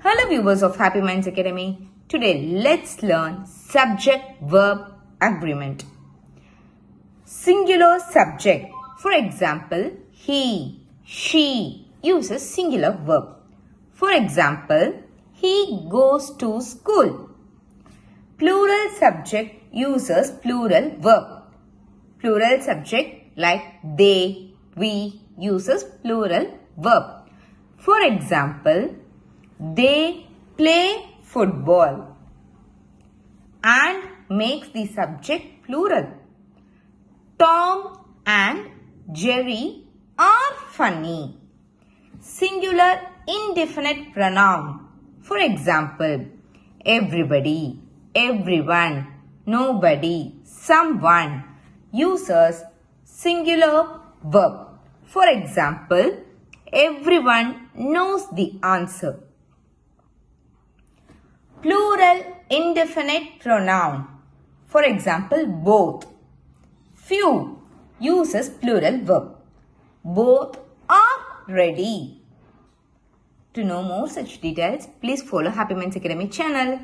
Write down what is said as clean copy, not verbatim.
Hello viewers of Happy Minds Academy. Today let's learn subject-verb agreement. Singular subject. For example, he, she uses singular verb. For example, he goes to school. Plural subject uses plural verb. Plural subject like they, we uses plural verb. For example, they play football and makes the subject plural. Tom and Jerry are funny. Singular indefinite pronoun. For example, everybody, everyone, nobody, someone uses singular verb. For example, everyone knows the answer. Plural indefinite pronoun. For example, both. Few uses plural verb. Both are ready. To know more such details, please follow Happy Minds Academy channel.